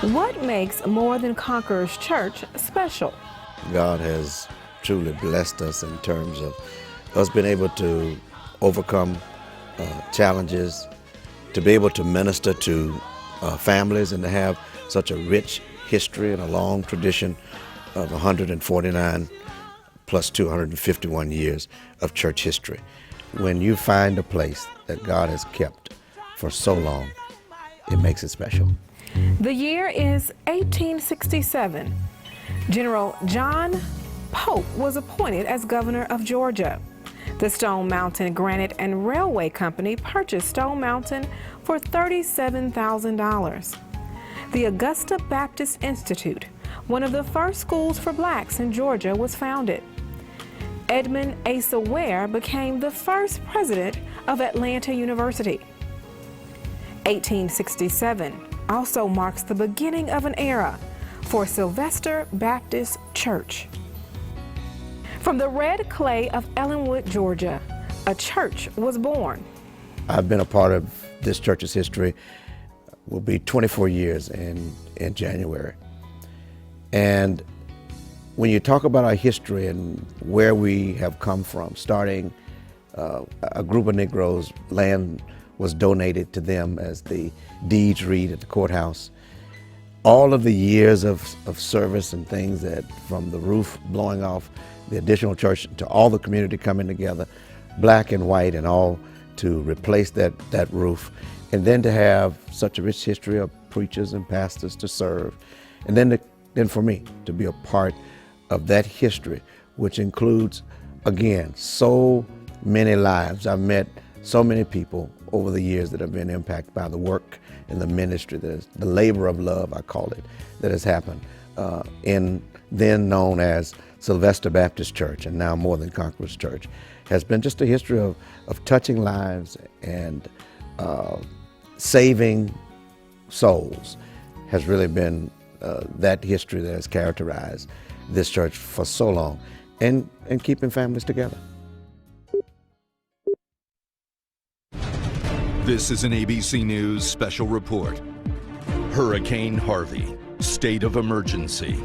What makes More Than Conquerors Church special? God has truly blessed us in terms of us being able to overcome challenges, to be able to minister to families, and to have such a rich history and a long tradition of 149 plus 251 years of church history. When you find a place that God has kept for so long, it makes it special. The year is 1867. General John Pope was appointed as governor of Georgia. The Stone Mountain Granite and Railway Company purchased Stone Mountain for $37,000. The Augusta Baptist Institute, one of the first schools for blacks in Georgia, was founded. Edmund Asa Ware became the first president of Atlanta University. 1867 also marks the beginning of an era for Sylvester Baptist Church. From the red clay of Ellenwood, Georgia, a church was born. I've been a part of this church's history, will be 24 years in January. And when you talk about our history and where we have come from, starting a group of Negroes, land was donated to them as the deeds read at the courthouse. All of the years of service and things, that from the roof blowing off the additional church to all the community coming together, black and white and all, to replace that roof, and then to have such a rich history of preachers and pastors to serve, and then for me to be a part of that history, which includes, again, so many lives. I've met so many people over the years that have been impacted by the work and the ministry, the labor of love, I call it, that has happened in then known as Sylvester Baptist Church, and now More Than Conquerors Church. Has been just a history of touching lives and saving souls. Has really been that history that has characterized this church for so long, and keeping families together. This is an ABC News special report. Hurricane Harvey, state of emergency.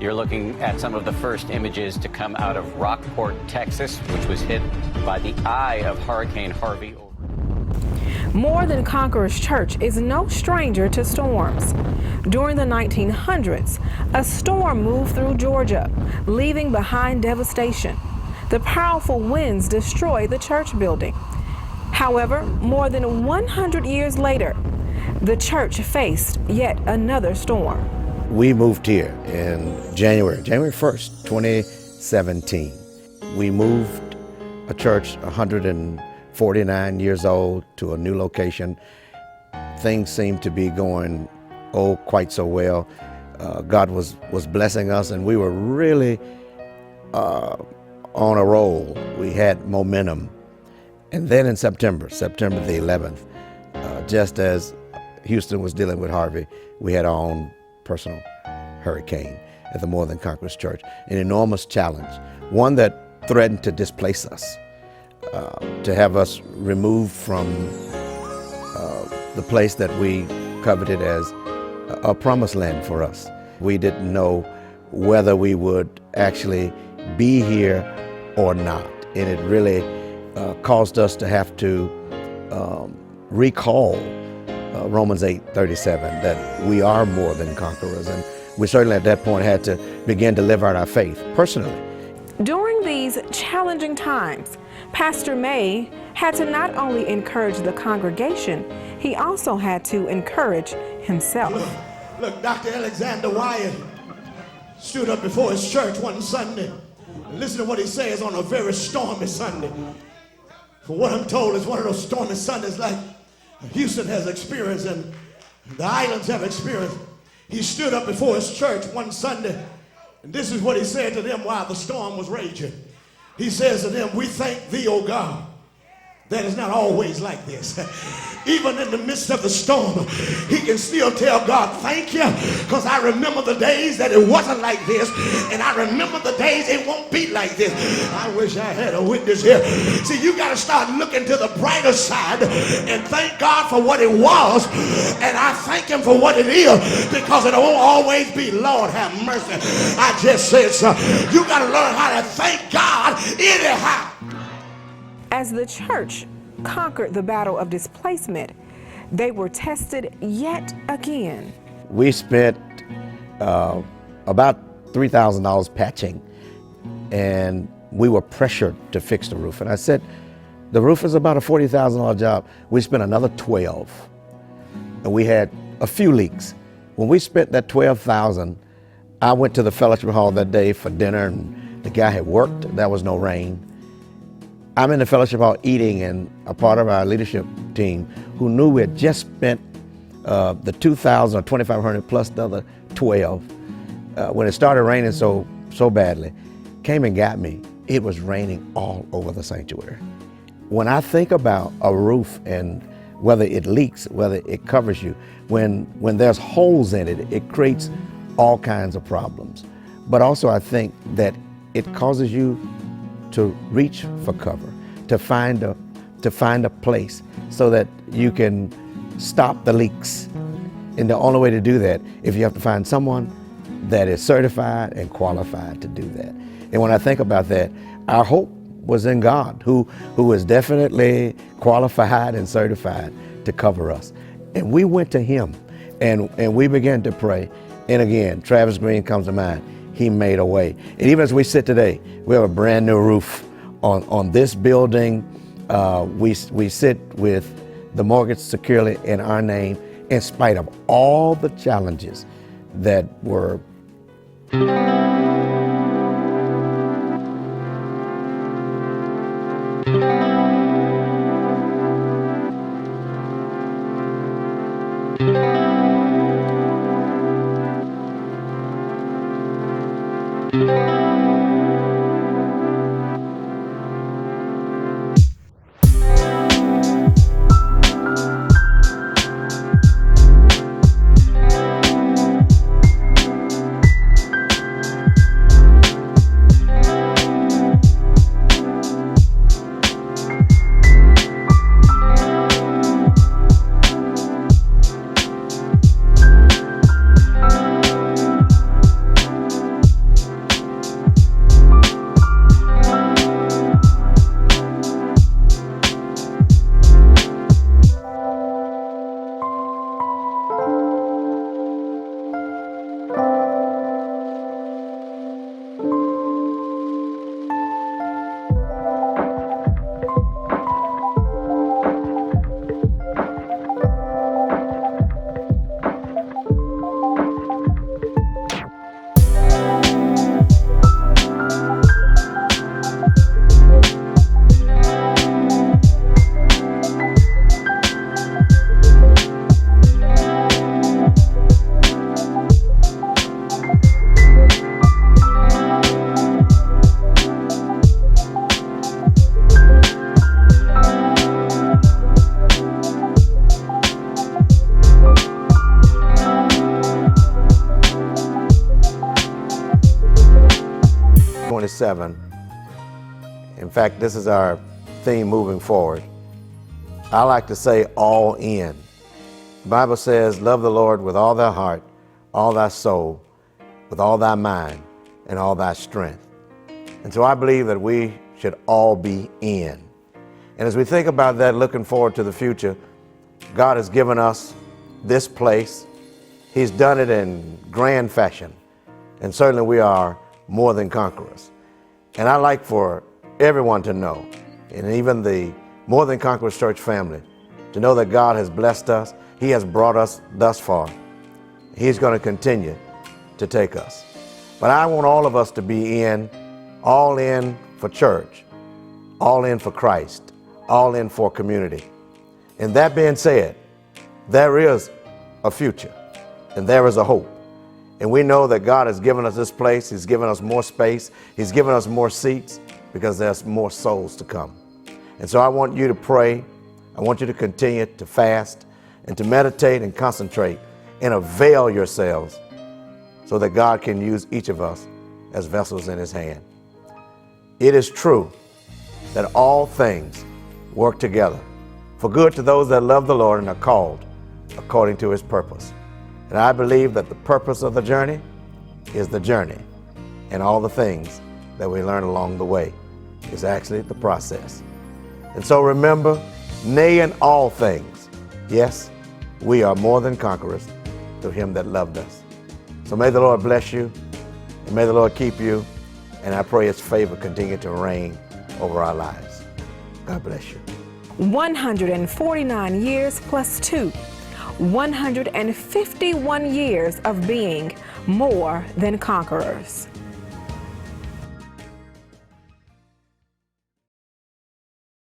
You're looking at some of the first images to come out of Rockport, Texas, which was hit by the eye of Hurricane Harvey. More Than Conquerors Church is no stranger to storms. During the 1900s, a storm moved through Georgia, leaving behind devastation. The powerful winds destroyed the church building. However, more than 100 years later, the church faced yet another storm. We moved here in January 1st, 2017. We moved a church 149 years old to a new location. Things seemed to be going, quite so well. God was blessing us, and we were really on a roll. We had momentum. And then in September the 11th, just as Houston was dealing with Harvey, we had our own personal hurricane at the More Than Conquerors Church. An enormous challenge, one that threatened to displace us, to have us removed from the place that we coveted as a promised land for us. We didn't know whether we would actually be here or not, and it really caused us to have to recall Romans 8:37, that we are more than conquerors, and we certainly at that point had to begin to live out our faith personally. During these challenging times, Pastor May had to not only encourage the congregation, he also had to encourage himself. Look, Dr. Alexander Wyatt stood up before his church one Sunday. Listen to what he says on a very stormy Sunday. For what I'm told is one of those stormy Sundays like Houston has experienced and the islands have experienced. He stood up before his church one Sunday, and this is what he said to them while the storm was raging. He says to them, "We thank thee, O God, that is not always like this. Even in the midst of the storm, he can still tell God, thank you, because I remember the days that it wasn't like this, and I remember the days it won't be like this. I wish I had a witness here. See, you got to start looking to the brighter side and thank God for what it was, and I thank him for what it is, because it won't always be, Lord have mercy, I just said so. You got to learn how to thank God anyhow. As the church conquered the battle of displacement, they were tested yet again. We spent about $3,000 patching, and we were pressured to fix the roof. And I said, the roof is about a $40,000 job. We spent another 12, and we had a few leaks. When we spent that $12,000, I went to the fellowship hall that day for dinner, and the guy had worked. There was no rain. I'm in the fellowship hall eating, and a part of our leadership team who knew we had just spent the 2,000 or 2,500 plus the other 12, when it started raining so badly, came and got me. It was raining all over the sanctuary. When I think about a roof and whether it leaks, whether it covers you, when there's holes in it, it creates all kinds of problems. But also I think that it causes you to reach for cover, to find a place so that you can stop the leaks. And the only way to do that, if you have to find someone that is certified and qualified to do that. And when I think about that, our hope was in God, who is definitely qualified and certified to cover us. And we went to him and we began to pray. And again, Travis Green comes to mind. He made a way. And even as we sit today, we have a brand new roof on this building. We sit with the mortgage securely in our name, in spite of all the challenges that were. In fact, this is our theme moving forward. I like to say all in. The Bible says, love the Lord with all thy heart, all thy soul, with all thy mind, and all thy strength. And so I believe that we should all be in. And as we think about that, looking forward to the future, God has given us this place. He's done it in grand fashion. And certainly we are more than conquerors. And I like for everyone to know, and even the More Than Conquerors Church family, to know that God has blessed us. He has brought us thus far. He's going to continue to take us. But I want all of us to be all in for church, all in for Christ, all in for community. And that being said, there is a future and there is a hope. And we know that God has given us this place. He's given us more space. He's given us more seats because there's more souls to come. And so I want you to pray. I want you to continue to fast and to meditate and concentrate and avail yourselves so that God can use each of us as vessels in his hand. It is true that all things work together for good to those that love the Lord and are called according to his purpose. And I believe that the purpose of the journey is the journey, and all the things that we learn along the way is actually the process. And so remember, nay, in all things, yes, we are more than conquerors through him that loved us. So may the Lord bless you, and may the Lord keep you, and I pray his favor continue to reign over our lives. God bless you. 149 years plus 2, 151 years of being more than conquerors.